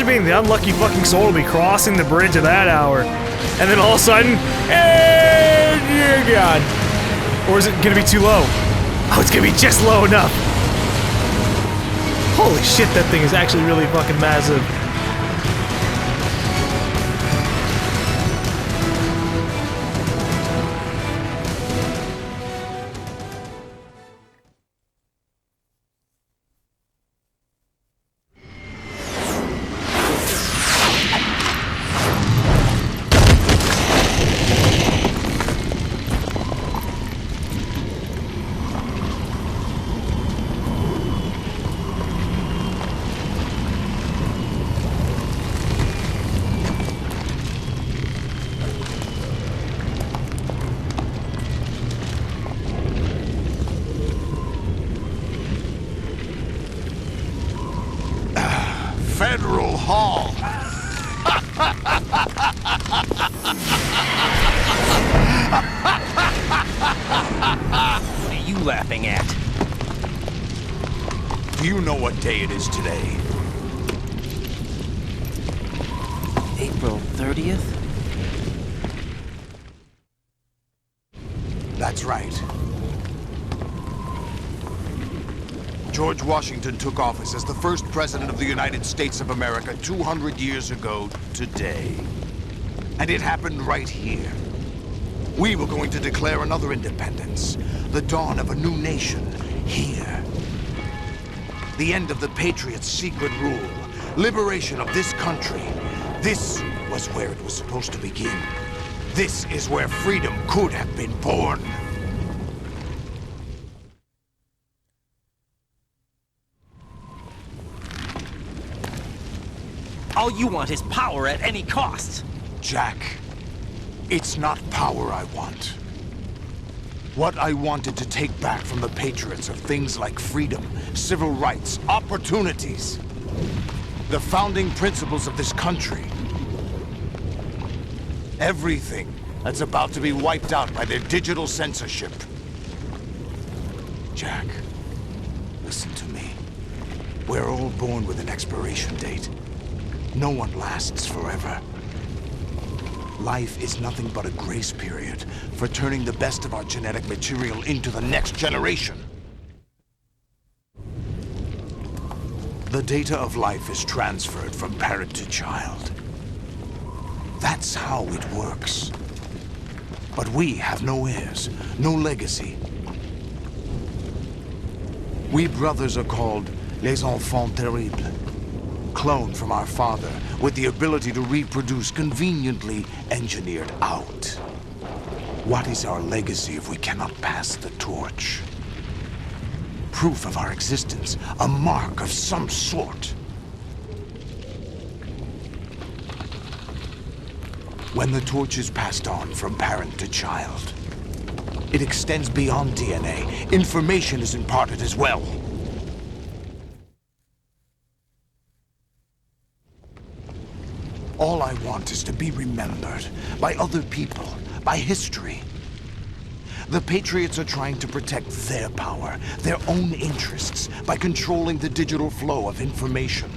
Imagine being the unlucky fucking soul to be crossing the bridge at that hour. And then all of a sudden, hey, dear God. Or is it gonna be too low? Oh, it's gonna be just low enough. Holy shit, that thing is actually really fucking massive. Federal Hall. What are you laughing at? Do you know what day it is today? April 30th? That's right. George Washington took office as the first president of the United States of America 200 years ago today. And it happened right here. We were going to declare another independence, the dawn of a new nation, here. The end of the Patriots' secret rule, liberation of this country. This was where it was supposed to begin. This is where freedom could have been born. All you want is power at any cost. Jack, it's not power I want. What I wanted to take back from the Patriots are things like freedom, civil rights, opportunities. The founding principles of this country. Everything that's about to be wiped out by their digital censorship. Jack, listen to me. We're all born with an expiration date. No one lasts forever. Life is nothing but a grace period for turning the best of our genetic material into the next generation. The data of life is transferred from parent to child. That's how it works. But we have no heirs, no legacy. We brothers are called les enfants terribles. Cloned from our father, with the ability to reproduce conveniently engineered out. What is our legacy if we cannot pass the torch? Proof of our existence, a mark of some sort. When the torch is passed on from parent to child, it extends beyond DNA. Information is imparted as well. All I want is to be remembered by other people, by history. The Patriots are trying to protect their power, their own interests, by controlling the digital flow of information.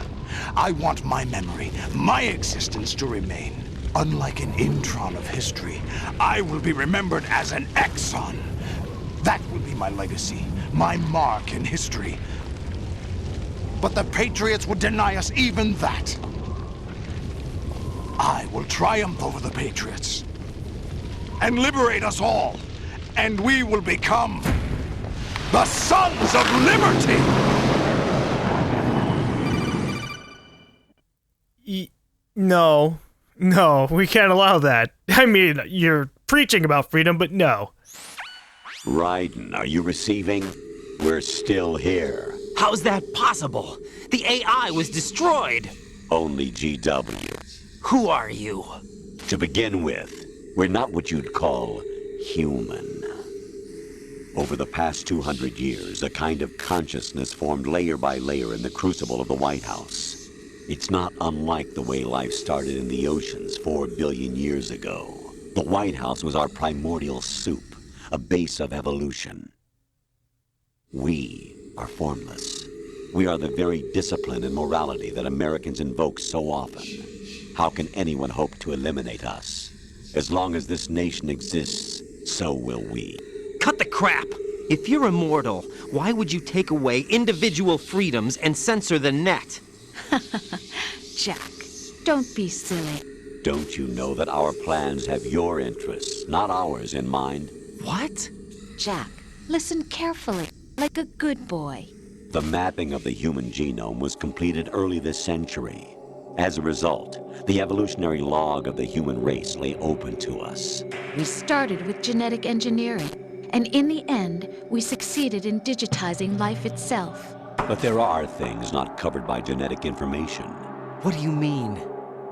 I want my memory, my existence to remain. Unlike an intron of history, I will be remembered as an exon. That will be my legacy, my mark in history. But the Patriots would deny us even that. I will triumph over the Patriots and liberate us all, and we will become the Sons of Liberty! No. No, we can't allow that. I mean, you're preaching about freedom, but no. Raiden, are you receiving? We're still here. How's that possible? The AI was destroyed. Only GW. Who are you? To begin with, we're not what you'd call human. Over the past 200 years, a kind of consciousness formed layer by layer in the crucible of the White House. It's not unlike the way life started in the oceans 4 billion years ago. The White House was our primordial soup, a base of evolution. We are formless, We are the very discipline and morality that Americans invoke so often. How can anyone hope to eliminate us? As long as this nation exists, so will we. Cut the crap! If you're immortal, why would you take away individual freedoms and censor the net? Jack, don't be silly. Don't you know that our plans have your interests, not ours, in mind? What? Jack, listen carefully, like a good boy. The mapping of the human genome was completed early this century. As a result, the evolutionary log of the human race lay open to us. We started with genetic engineering, and in the end, we succeeded in digitizing life itself. But there are things not covered by genetic information. What do you mean?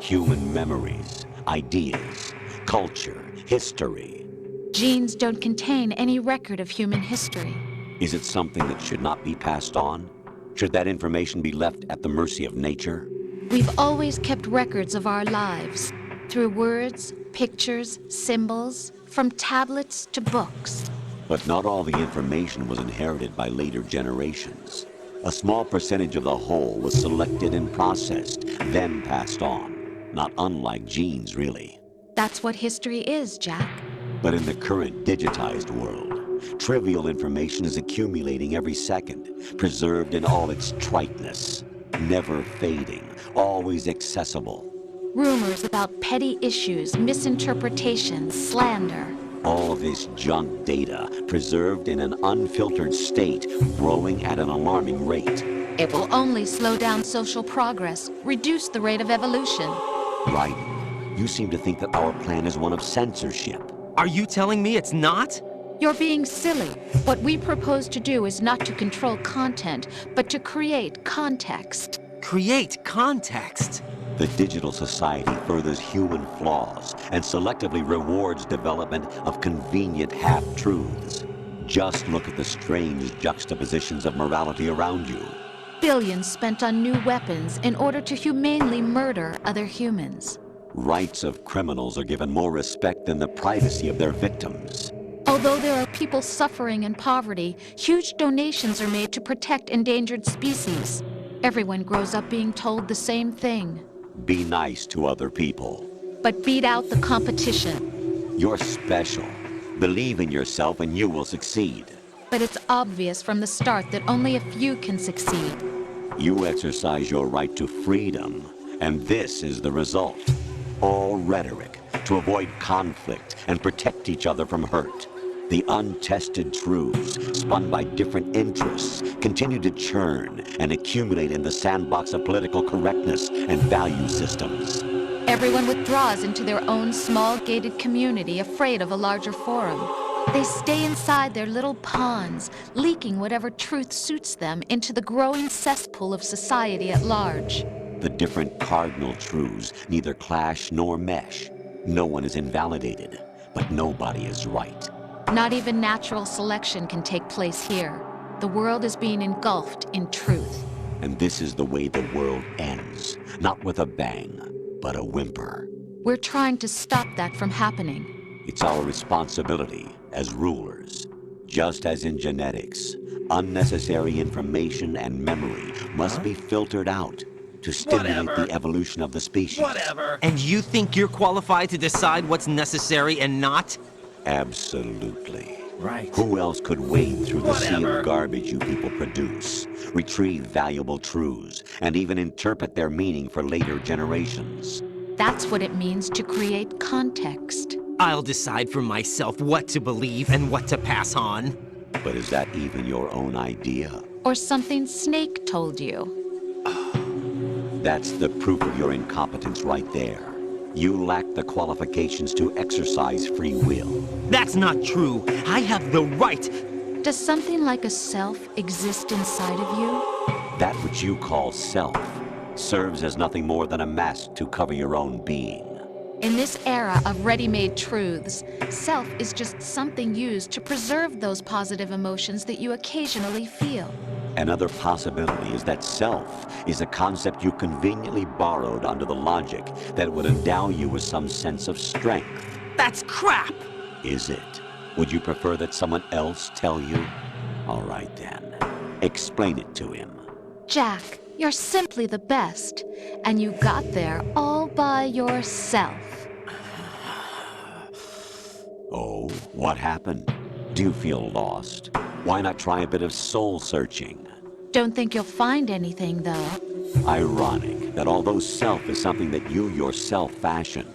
Human memories, ideas, culture, history. Genes don't contain any record of human history. Is it something that should not be passed on? Should that information be left at the mercy of nature? We've always kept records of our lives, through words, pictures, symbols, from tablets to books. But not all the information was inherited by later generations. A small percentage of the whole was selected and processed, then passed on. Not unlike genes, really. That's what history is, Jack. But in the current digitized world, trivial information is accumulating every second, preserved in all its triteness, never fading, always accessible. Rumors about petty issues, misinterpretations, slander. All this junk data, preserved in an unfiltered state, growing at an alarming rate. It will only slow down social progress, reduce the rate of evolution. Right. You seem to think that our plan is one of censorship. Are you telling me it's not? You're being silly. What we propose to do is not to control content, but to create context. Create context. The digital society furthers human flaws and selectively rewards development of convenient half-truths. Just look at the strange juxtapositions of morality around you. Billions spent on new weapons in order to humanely murder other humans. Rights of criminals are given more respect than the privacy of their victims. Although there are people suffering in poverty, huge donations are made to protect endangered species. Everyone grows up being told the same thing. Be nice to other people. But beat out the competition. You're special. Believe in yourself and you will succeed. But it's obvious from the start that only a few can succeed. You exercise your right to freedom, and this is the result. All rhetoric to avoid conflict and protect each other from hurt. The untested truths, spun by different interests, continue to churn and accumulate in the sandbox of political correctness and value systems. Everyone withdraws into their own small gated community, afraid of a larger forum. They stay inside their little ponds, leaking whatever truth suits them into the growing cesspool of society at large. The different cardinal truths neither clash nor mesh. No one is invalidated, but nobody is right. Not even natural selection can take place here. The world is being engulfed in truth. And this is the way the world ends. Not with a bang, but a whimper. We're trying to stop that from happening. It's our responsibility as rulers. Just as in genetics, unnecessary information and memory must be filtered out to stimulate the evolution of the species. Whatever. And you think you're qualified to decide what's necessary and not? Absolutely. Right. Who else could wade through the sea of garbage you people produce, retrieve valuable truths, and even interpret their meaning for later generations? That's what it means to create context. I'll decide for myself what to believe and what to pass on. But is that even your own idea? Or something Snake told you. That's the proof of your incompetence right there. You lack the qualifications to exercise free will. That's not true. I have the right. Does something like a self exist inside of you? That which you call self serves as nothing more than a mask to cover your own being. In this era of ready-made truths, self is just something used to preserve those positive emotions that you occasionally feel. Another possibility is that self is a concept you conveniently borrowed under the logic that would endow you with some sense of strength. That's crap! Is it? Would you prefer that someone else tell you? All right then. Explain it to him. Jack, you're simply the best. And you got there all by yourself. Oh, what happened? Do you feel lost? Why not try a bit of soul-searching? Don't think you'll find anything, though. Ironic that although self is something that you yourself fashioned,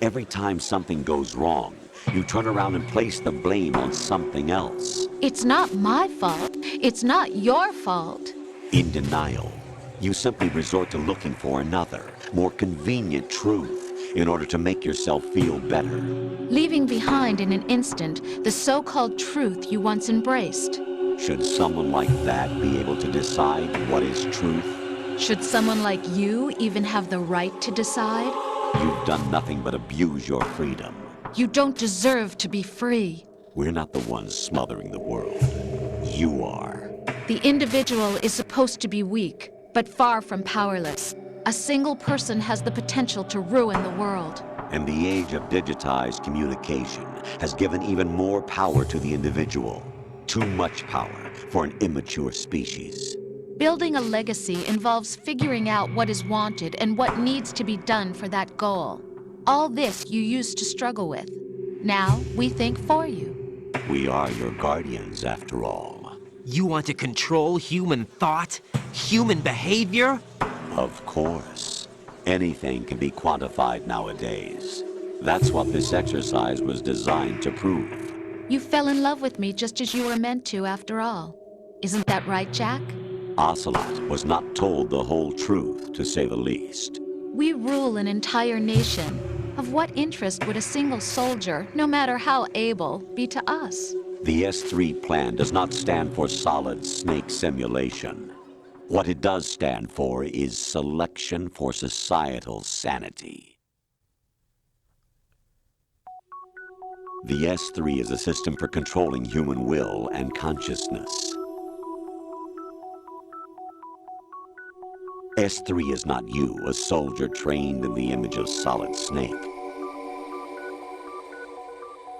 every time something goes wrong, you turn around and place the blame on something else. It's not my fault. It's not your fault. In denial, you simply resort to looking for another, more convenient truth in order to make yourself feel better. Leaving behind in an instant the so-called truth you once embraced. Should someone like that be able to decide what is truth? Should someone like you even have the right to decide? You've done nothing but abuse your freedom. You don't deserve to be free. We're not the ones smothering the world. You are. The individual is supposed to be weak, but far from powerless. A single person has the potential to ruin the world. And the age of digitized communication has given even more power to the individual. Too much power for an immature species. Building a legacy involves figuring out what is wanted and what needs to be done for that goal. All this you used to struggle with. Now we think for you. We are your guardians, after all. You want to control human thought? Human behavior? Of course. Anything can be quantified nowadays. That's what this exercise was designed to prove. You fell in love with me just as you were meant to, after all. Isn't that right, Jack? Ocelot was not told the whole truth, to say the least. We rule an entire nation. Of what interest would a single soldier, no matter how able, be to us? The S3 plan does not stand for solid snake simulation. What it does stand for is selection for societal sanity. The S3 is a system for controlling human will and consciousness. S3 is not you, a soldier trained in the image of Solid Snake.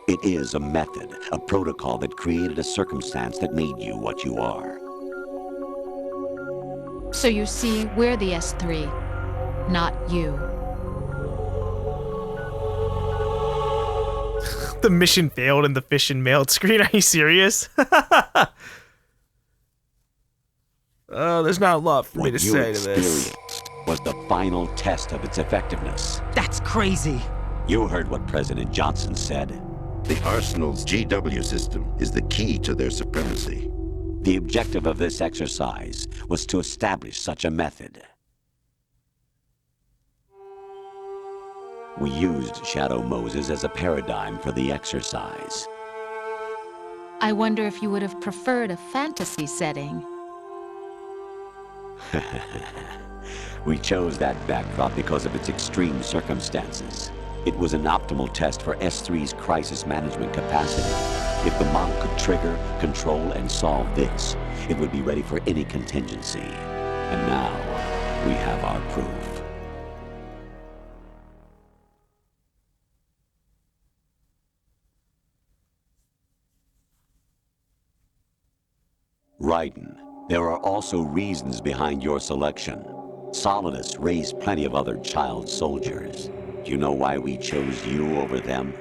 It is a method, a protocol that created a circumstance that made you what you are. So you see, we're the S3, not you. The mission failed in the fish and mailed screen. Are you serious? There's not a lot for me to say to this. What you experienced was the final test of its effectiveness. That's crazy. You heard what President Johnson said. The Arsenal's GW system is the key to their supremacy. The objective of this exercise was to establish such a method. We used Shadow Moses as a paradigm for the exercise. I wonder if you would have preferred a fantasy setting. We chose that backdrop because of its extreme circumstances. It was an optimal test for S3's crisis management capacity. If the model could trigger, control, and solve this, it would be ready for any contingency. And now, we have our proof. Raiden, there are also reasons behind your selection. Solidus raised plenty of other child soldiers. Do you know why we chose you over them?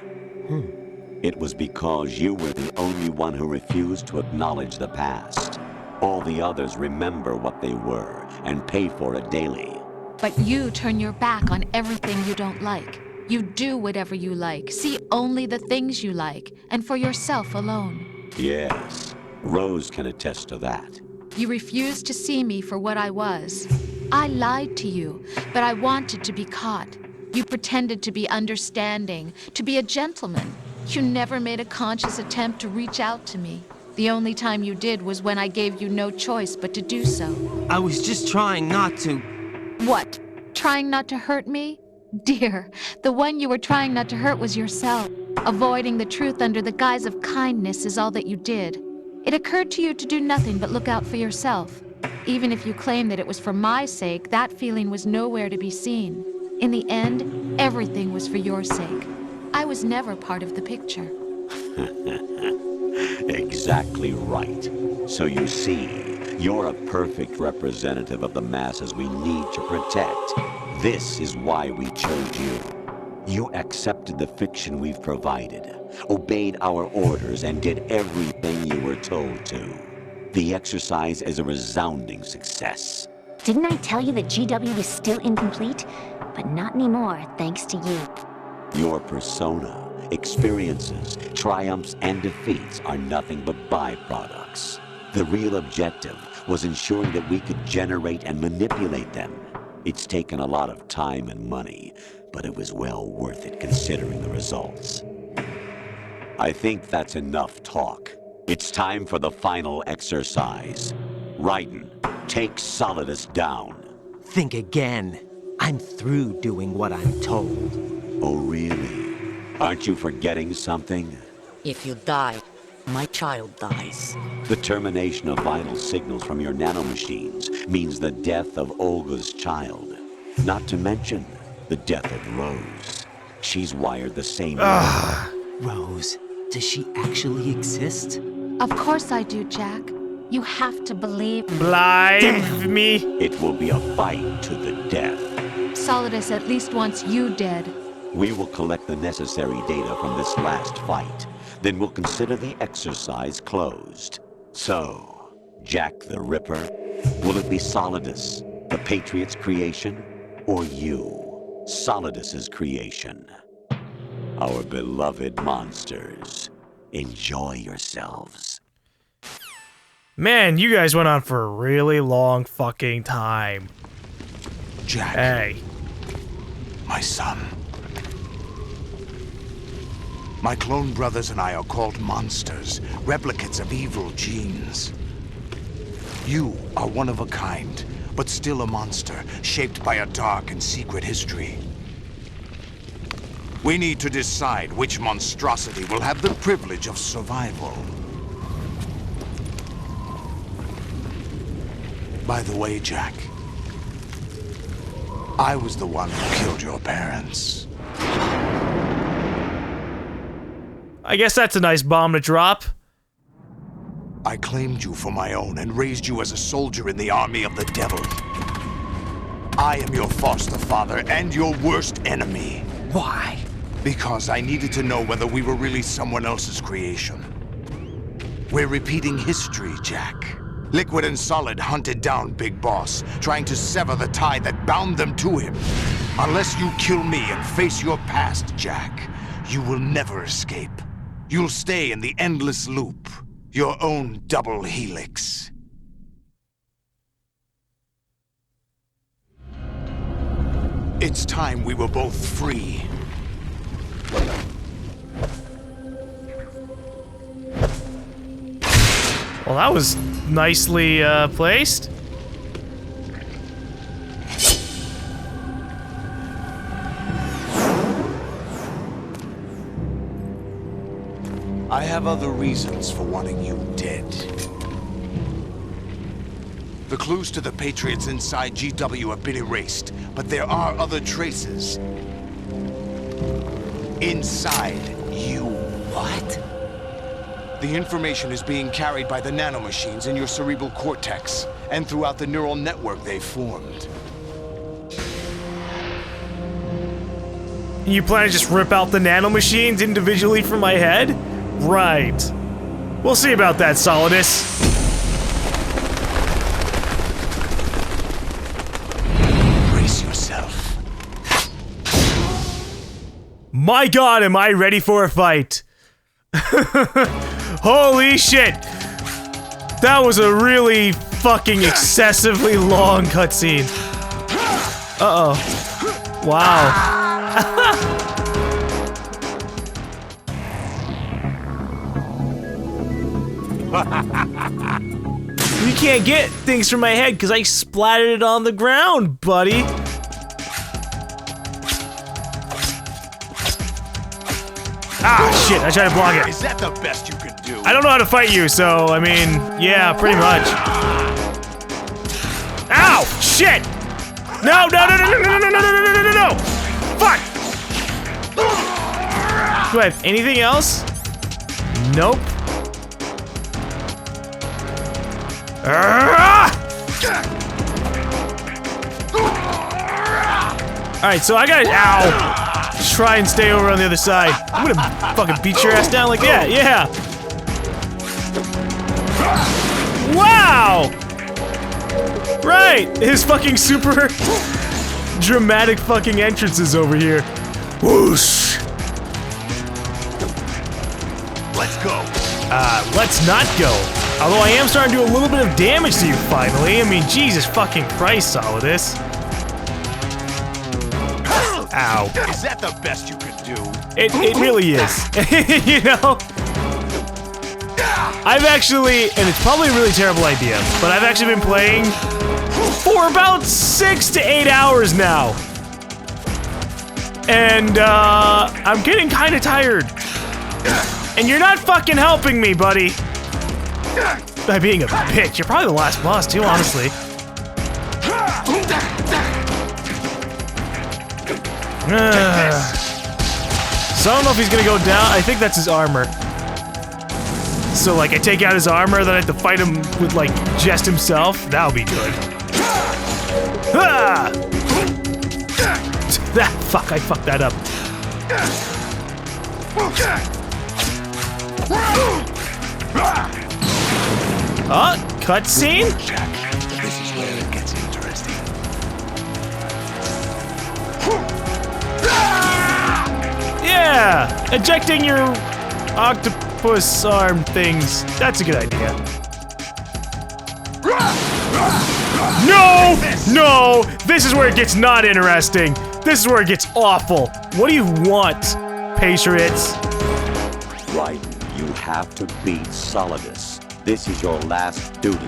It was because you were the only one who refused to acknowledge the past. All the others remember what they were and pay for it daily. But you turn your back on everything you don't like. You do whatever you like, see only the things you like, and for yourself alone. Yes, Rose can attest to that. You refused to see me for what I was. I lied to you, but I wanted to be caught. You pretended to be understanding, to be a gentleman. You never made a conscious attempt to reach out to me. The only time you did was when I gave you no choice but to do so. I was just trying not to. What? Trying not to hurt me? Dear, the one you were trying not to hurt was yourself. Avoiding the truth under the guise of kindness is all that you did. It occurred to you to do nothing but look out for yourself. Even if you claim that it was for my sake, that feeling was nowhere to be seen. In the end, everything was for your sake. I was never part of the picture. Exactly right. So you see, You're a perfect representative of the masses we need to protect. This is why we chose you. You accepted the fiction we've provided, obeyed our orders, and did everything you were told to. The exercise is a resounding success. Didn't I tell you that GW is still incomplete? But not anymore, thanks to you. Your persona, experiences, triumphs, and defeats are nothing but byproducts. The real objective was ensuring that we could generate and manipulate them. It's taken a lot of time and money, but it was well worth it considering the results. I think that's enough talk. It's time for the final exercise. Raiden, take Solidus down. Think again. I'm through doing what I'm told. Oh, really? Aren't you forgetting something? If you die, my child dies. The termination of vital signals from your nanomachines means the death of Olga's child. Not to mention the death of Rose. She's wired the same way. Rose, does she actually exist? Of course I do, Jack. You have to believe. Believe me. It will be a fight to the death. Solidus at least wants you dead. We will collect the necessary data from this last fight. Then we'll consider the exercise closed. So, Jack the Ripper, will it be Solidus, the Patriots' creation, or you, Solidus's creation? Our beloved monsters, enjoy yourselves. Man, you guys went on for a really long fucking time. Jack, Hey. my son. My clone brothers and I are called monsters, replicates of evil genes. You are one of a kind, but still a monster, shaped by a dark and secret history. We need to decide which monstrosity will have the privilege of survival. By the way, Jack, I was the one who killed your parents. I guess that's a nice bomb to drop. I claimed you for my own and raised you as a soldier in the army of the devil. I am your foster father and your worst enemy. Why? Because I needed to know whether we were really someone else's creation. We're repeating history, Jack. Liquid and Solid hunted down Big Boss, trying to sever the tie that bound them to him. Unless you kill me and face your past, Jack, you will never escape. You'll stay in the endless loop, your own double helix. It's time we were both free. Well, that was nicely placed. I have other reasons for wanting you dead. The clues to the Patriots inside GW have been erased, but there are other traces. Inside you. What? The information is being carried by the nanomachines in your cerebral cortex, and throughout the neural network they've formed. You plan to just rip out the nanomachines individually from my head? Right. We'll see about that, Solidus. Brace yourself. My god, am I ready for a fight? Holy shit! That was a really fucking excessively long cutscene. Uh-oh. Wow. You can't get things from my head because I splattered it on the ground, buddy. Ah, shit, I tried to block it. Is that the best you could do? I don't know how to fight you, so, I mean, yeah, pretty much. Ow! Shit! No, no, no, no, no, no, no, no, no, no, no, no, no! Fuck! Do I have anything else? Nope. Alright, so I gotta, ow, try and stay over on the other side. I'm gonna fucking beat your ass down like that, yeah. Wow! Right, his fucking super dramatic fucking entrances over here. Whoosh! Let's go. Let's not go. Although I am starting to do a little bit of damage to you finally. I mean, Jesus fucking Christ, Solidus. Ow. Is that the best you can do? It really is. You know? I've actually, and it's probably a really terrible idea, but I've actually been playing for about 6 to 8 hours now. And, I'm getting kind of tired. And you're not fucking helping me, buddy. By being a bitch. You're probably the last boss, too, honestly. So I don't know if he's gonna go down. I think that's his armor. So, like, I take out his armor, then I have to fight him with, like, just himself. That'll be good. Ah! Fuck, I fucked that up. Cutscene? Jack, this is where it gets interesting. Yeah! Ejecting your octopus arm things. That's a good idea. No! No! This is where it gets not interesting. This is where it gets awful. What do you want, Patriots? Right, you have to beat Solidus. This is your last duty.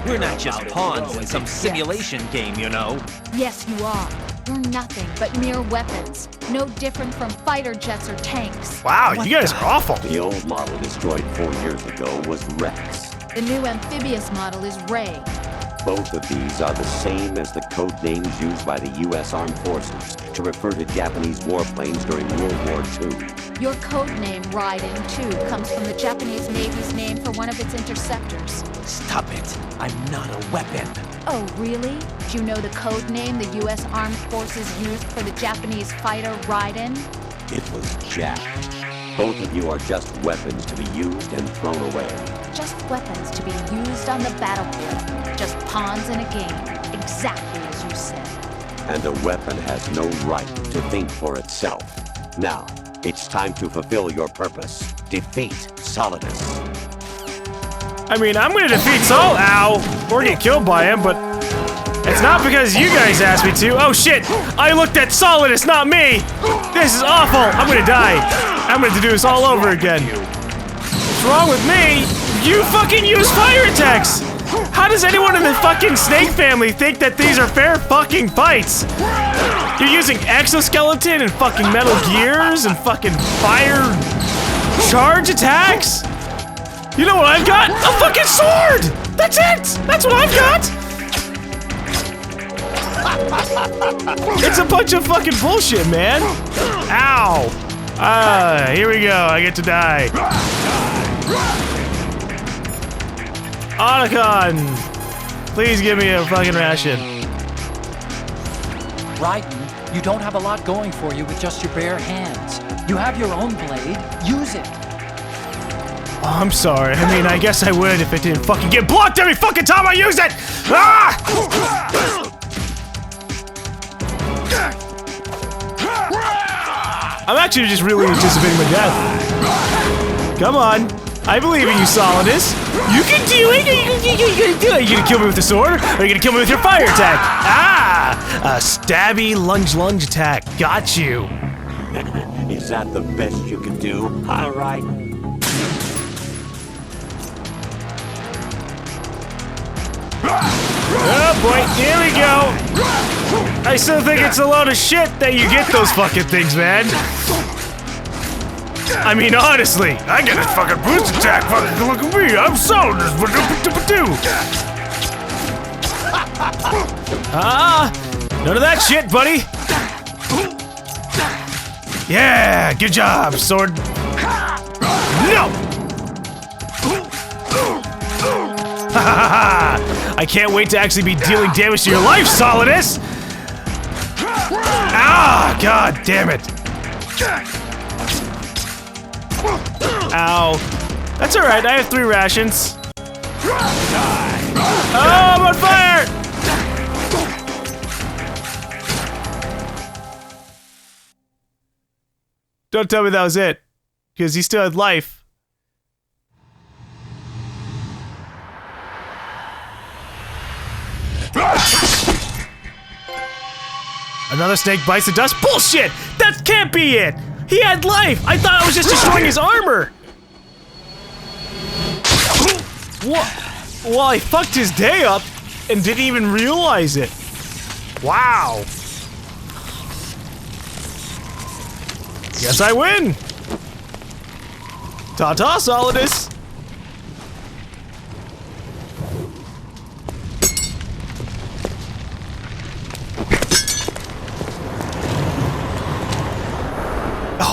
We're not just pawns in some simulation game, you know. Yes, you are. You're nothing but mere weapons. No different from fighter jets or tanks. Wow, you guys are awful. The old model destroyed 4 years ago was Rex. The new amphibious model is Ray. Both of these are the same as the code names used by the U.S. Armed Forces to refer to Japanese warplanes during World War II. Your code name, Raiden 2, comes from the Japanese Navy's name for one of its interceptors. Stop it. I'm not a weapon. Oh, really? Do you know the code name the U.S. Armed Forces used for the Japanese fighter Raiden? It was Jack. Both of you are just weapons to be used and thrown away. Just weapons to be used on the battlefield. Just pawns in a game. Exactly as you said. And a weapon has no right to think for itself. Now, it's time to fulfill your purpose. Defeat Solidus. I mean, I'm gonna defeat Sol, ow, or get killed by him, but it's not because you guys asked me to. Oh shit, I looked at Solidus, not me. This is awful. I'm gonna die. I'm gonna have to do this all over again. What's wrong with me? You fucking use fire attacks. How does anyone in the fucking Snake family think that these are fair fucking fights? You're using exoskeleton and fucking Metal Gears and fucking fire charge attacks? You know what I've got? A fucking sword! That's it! That's what I've got! It's a bunch of fucking bullshit, man. Ow. Here we go. I get to die. Otacon! Please give me a fucking ration. Raiden, you don't have a lot going for you with just your bare hands. You have your own blade. Use it. Oh, I'm sorry. I mean, I guess I would if it didn't fucking get blocked every fucking time I use it! Ah! I'm actually just really anticipating my death. Come on. I believe in you, Solidus. You can do it! You can do it! You gonna kill me with the sword? Or are you gonna kill me with your fire attack? Ah! A stabby lunge attack. Got you. Is that the best you can do? All right. Oh boy, here we go. I still think it's a load of shit that you get those fucking things, man. I mean, honestly, I get a fucking boost attack. Fucking look at me, I'm solid. None of that shit, buddy. Yeah, good job, sword. No. I can't wait to actually be dealing damage to your life, Solidus! Ah, god damn it. Ow. That's alright, I have 3 rations. Oh, I'm on fire! Don't tell me that was it, because he still had life. Another snake bites the dust? Bullshit! That can't be it! He had life! I thought I was just destroying his armor! What? Well, I fucked his day up and didn't even realize it. Wow. Guess I win. Ta-ta, Solidus.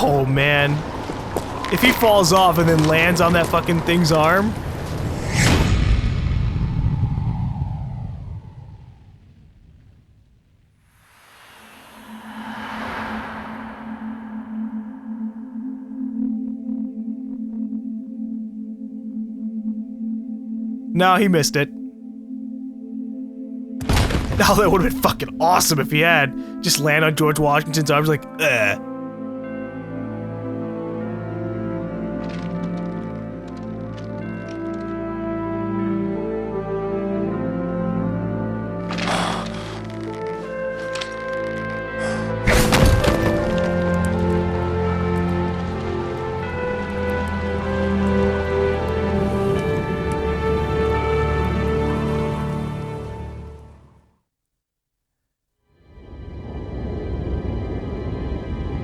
Oh, man. If he falls off and then lands on that fucking thing's arm. No, he missed it. Oh, that would have been fucking awesome if he had. Just land on George Washington's arms like, ugh.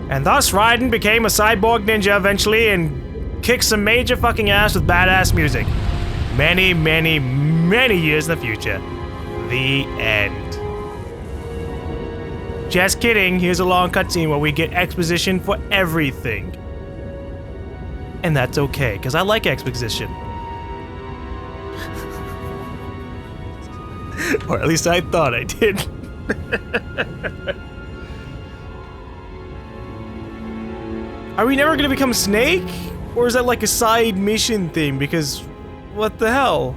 And thus Raiden became a cyborg ninja eventually and kicked some major fucking ass with badass music. Many, many, many years in the future. The end. Just kidding, here's a long cutscene where we get exposition for everything. And that's okay, because I like exposition. Or at least I thought I did. Are we never gonna become Snake? Or is that like a side mission thing? Because, what the hell?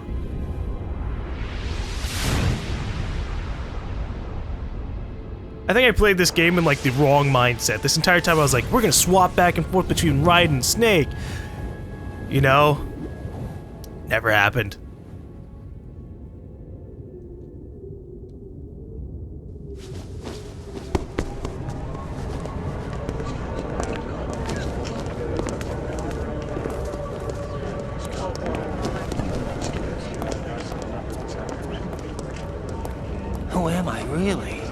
I think I played this game in like the wrong mindset. This entire time I was like, we're gonna swap back and forth between Raiden and Snake. You know? Never happened. Who am I, really?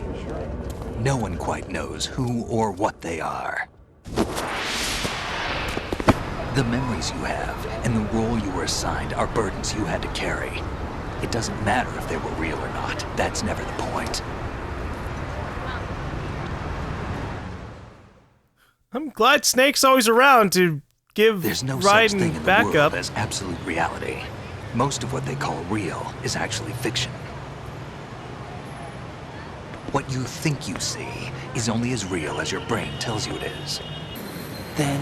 No one quite knows who or what they are. The memories you have and the role you were assigned are burdens you had to carry. It doesn't matter if they were real or not. That's never the point. I'm glad Snake's always around to give There's no such thing Raiden in the backup. world as absolute reality. Most of what they call real is actually fiction. What you think you see is only as real as your brain tells you it is. Then,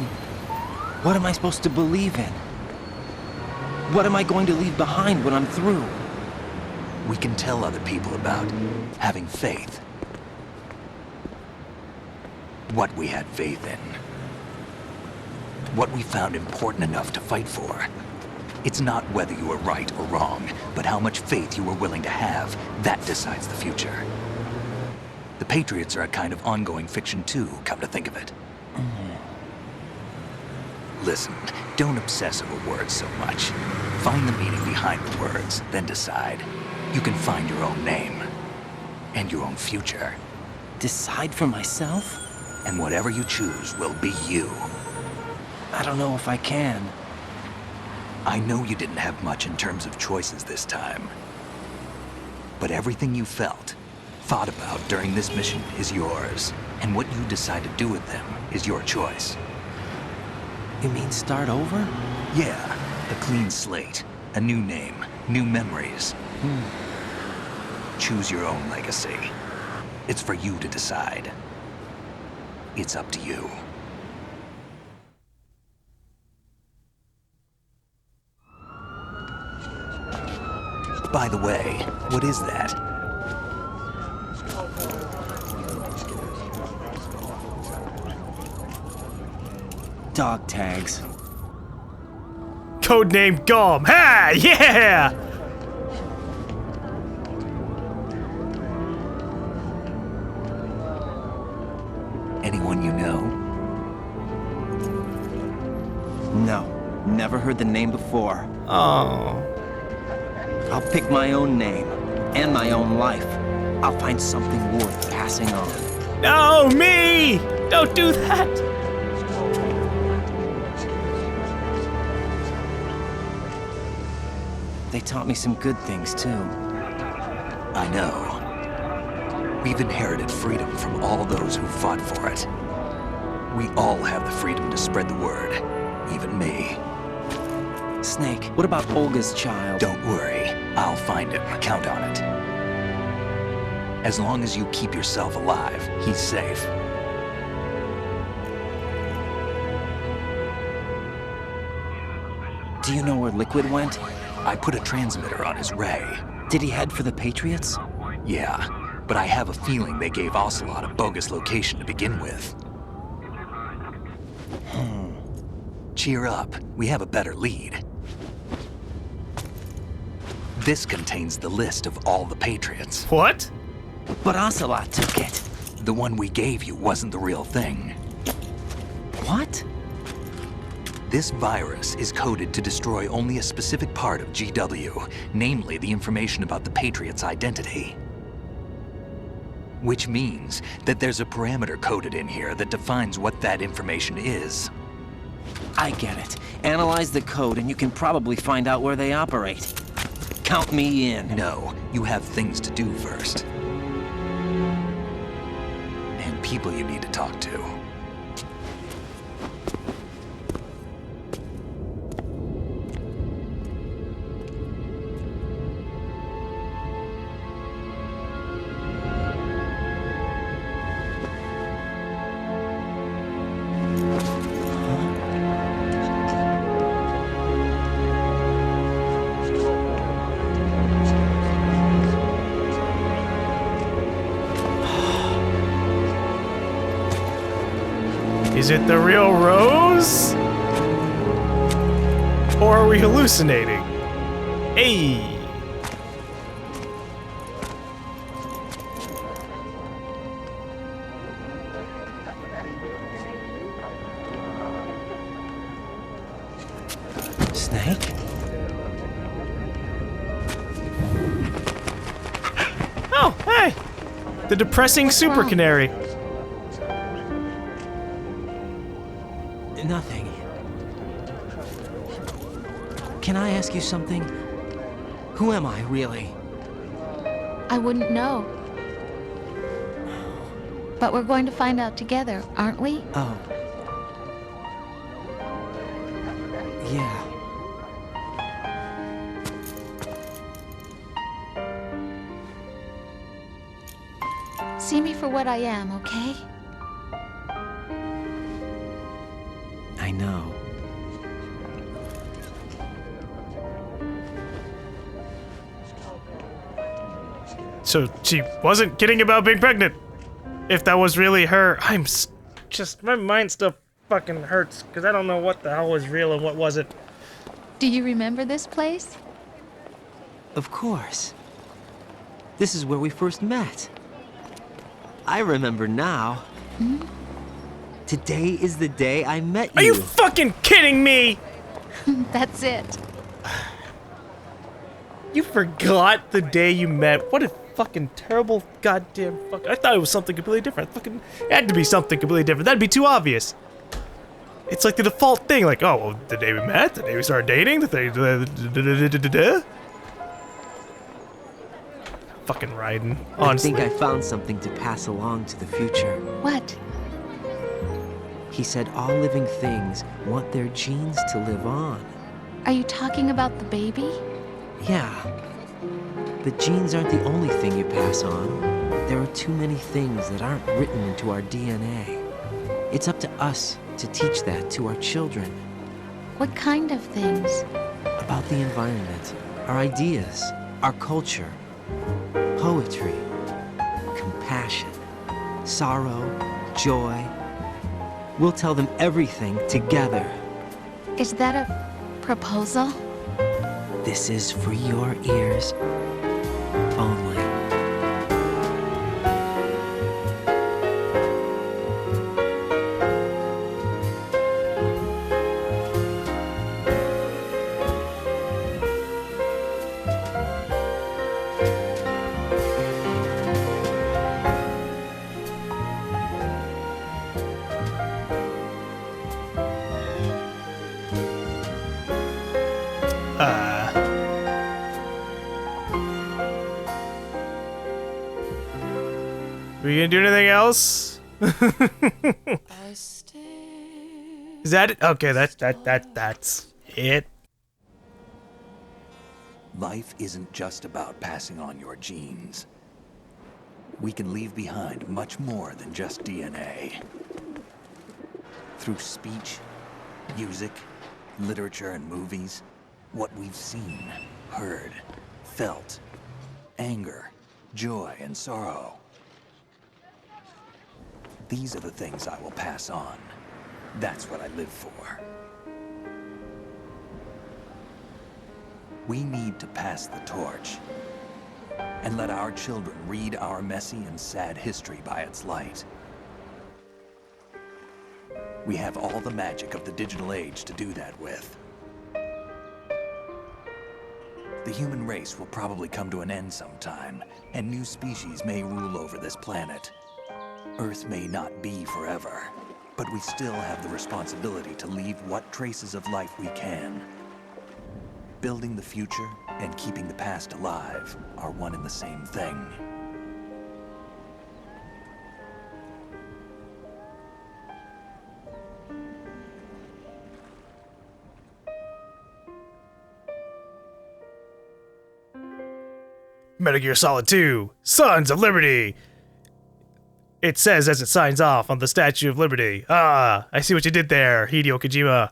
what am I supposed to believe in? What am I going to leave behind when I'm through? We can tell other people about having faith. What we had faith in. What we found important enough to fight for. It's not whether you were right or wrong, but how much faith you were willing to have. That decides the future. The Patriots are a kind of ongoing fiction too, come to think of it. Listen, don't obsess over words so much. Find the meaning behind the words, then decide. You can find your own name. And your own future. Decide for myself? And whatever you choose will be you. I don't know if I can. I know you didn't have much in terms of choices this time. But everything you felt, thought about during this mission is yours. And what you decide to do with them is your choice. You mean start over? Yeah, a clean slate, a new name, new memories. Choose your own legacy. It's for you to decide. It's up to you. By the way, what is that? Dog tags. Codename GaLm. Ha! Yeah! Anyone you know? No, never heard the name before. Oh. I'll pick my own name and my own life. I'll find something worth passing on. No, me! Don't do that! They taught me some good things, too. I know. We've inherited freedom from all those who fought for it. We all have the freedom to spread the word, even me. Snake, what about Olga's child? Don't worry, I'll find him. Count on it. As long as you keep yourself alive, he's safe. Do you know where Liquid went? I put a transmitter on his ray. Did he head for the Patriots? Yeah, but I have a feeling they gave Ocelot a bogus location to begin with. Cheer up, we have a better lead. This contains the list of all the Patriots. What? But Ocelot took it. The one we gave you wasn't the real thing. What? This virus is coded to destroy only a specific part of GW, namely the information about the Patriots' identity. Which means that there's a parameter coded in here that defines what that information is. I get it. Analyze the code and you can probably find out where they operate. Count me in. No, you have things to do first. And people you need to talk to. Is it the real Rose? Or are we hallucinating? Hey! Snake? Oh, hey! The depressing super canary. Nothing. Can I ask you something? Who am I, really? I wouldn't know. But we're going to find out together, aren't we? Oh. Yeah. See me for what I am, okay? I know. So she wasn't kidding about being pregnant. If that was really her, just my mind still fucking hurts because I don't know what the hell was real and what wasn't. Do you remember this place? Of course. This is where we first met. I remember now. Today is the day I met you. Are you fucking kidding me? That's it. You forgot the day you met. What a fucking terrible goddamn fuck. I thought it was something completely different. Fucking it had to be something completely different. That'd be too obvious. It's like the default thing, like, oh, well, the day we met, the day we started dating, the day. Fucking riding, honestly. I think I found something to pass along to the future. What? He said all living things want their genes to live on. Are you talking about the baby? Yeah. The genes aren't the only thing you pass on. There are too many things that aren't written into our DNA. It's up to us to teach that to our children. What kind of things? About the environment, our ideas, our culture, poetry, compassion, sorrow, joy. We'll tell them everything together. Is that a proposal? This is for your ears only. We gonna do anything else? Is that it? Okay, that's it. Life isn't just about passing on your genes. We can leave behind much more than just DNA. Through speech, music, literature, and movies, what we've seen, heard, felt, anger, joy, and sorrow. These are the things I will pass on. That's what I live for. We need to pass the torch and let our children read our messy and sad history by its light. We have all the magic of the digital age to do that with. The human race will probably come to an end sometime, and new species may rule over this planet. Earth may not be forever, but we still have the responsibility to leave what traces of life we can. Building the future and keeping the past alive are one and the same thing. Metal Gear Solid 2, Sons of Liberty. It says as it signs off on the Statue of Liberty. Ah, I see what you did there, Hideo Kojima.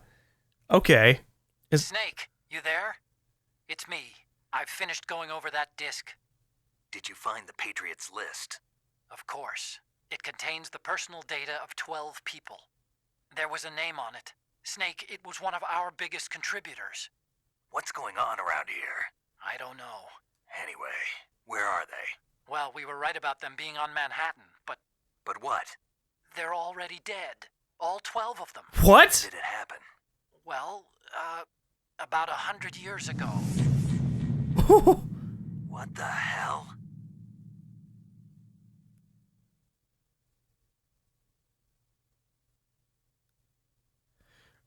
Okay. Snake, you there? It's me. I've finished going over that disc. Did you find the Patriots list? Of course. It contains the personal data of 12 people. There was a name on it. Snake, it was one of our biggest contributors. What's going on around here? I don't know. Anyway, where are they? Well, we were right about them being on Manhattan, but... But what? They're already dead. All 12 of them. What? When did it happen? Well, about 100 years ago. What the hell?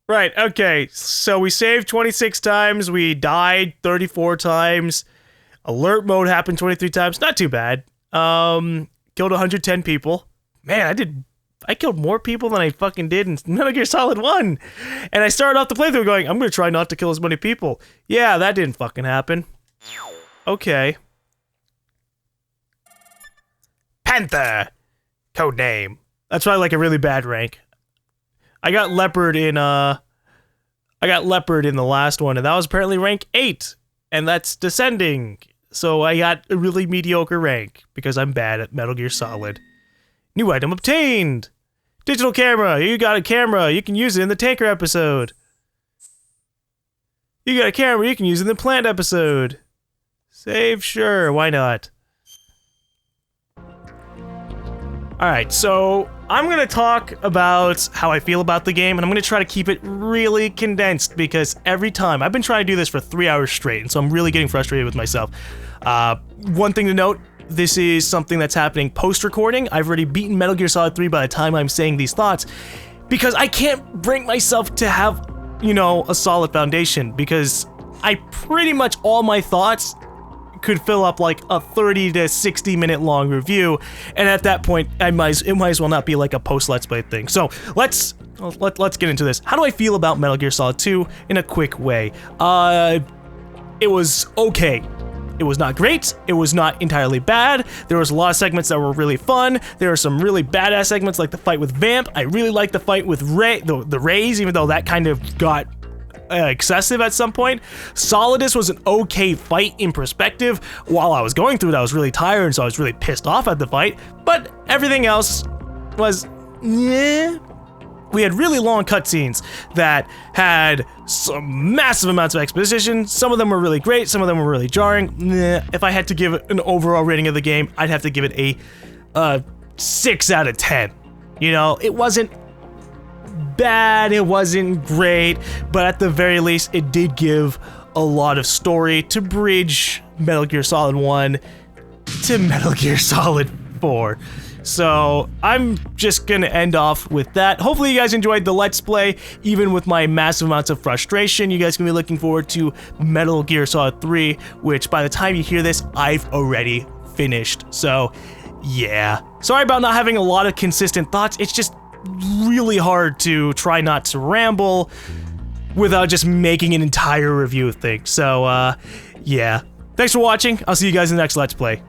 Right, okay. So we saved 26 times, we died 34 times. Alert mode happened 23 times. Not too bad. Killed 110 people. Man, I killed more people than I fucking did in Metal Gear Solid 1. And I started off the playthrough going, I'm gonna try not to kill as many people. Yeah, that didn't fucking happen. Okay. Panther! Codename. That's probably like a really bad rank. I got Leopard in the last one, and that was apparently rank 8. And that's descending. So I got a really mediocre rank, because I'm bad at Metal Gear Solid. New item obtained! Digital camera! You got a camera! You can use it in the tanker episode! You got a camera! You can use it in the plant episode! Save? Sure, why not? Alright, so I'm gonna talk about how I feel about the game, and I'm gonna try to keep it really condensed, because every time, I've been trying to do this for 3 hours straight, and so I'm really getting frustrated with myself. One thing to note, this is something that's happening post-recording. I've already beaten Metal Gear Solid 3 by the time I'm saying these thoughts, because I can't bring myself to have, you know, a solid foundation, because I pretty much, all my thoughts could fill up like a 30 to 60 minute long review, and at that point it might as well not be like a post Let's Play thing. So let's get into this. How do I feel about Metal Gear Solid 2 in a quick way? it was okay. It was not great. It was not entirely bad. There was a lot of segments that were really fun. There were some really badass segments like the fight with Vamp. I really liked the fight with Ray, the Rays, even though that kind of got excessive at some point. Solidus was an okay fight in perspective. While I was going through it, I was really tired, so I was really pissed off at the fight. But everything else was, yeah. We had really long cutscenes that had some massive amounts of exposition. Some of them were really great, some of them were really jarring. If I had to give an overall rating of the game, I'd have to give it a 6 out of 10. You know, it wasn't bad, it wasn't great, but at the very least, it did give a lot of story to bridge Metal Gear Solid 1 to Metal Gear Solid 4. So I'm just gonna end off with that. Hopefully you guys enjoyed the Let's Play, even with my massive amounts of frustration. You guys can be looking forward to Metal Gear Solid 3, which by the time you hear this, I've already finished. So yeah. Sorry about not having a lot of consistent thoughts. It's just really hard to try not to ramble without just making an entire review of things. So yeah. Thanks for watching. I'll see you guys in the next Let's Play.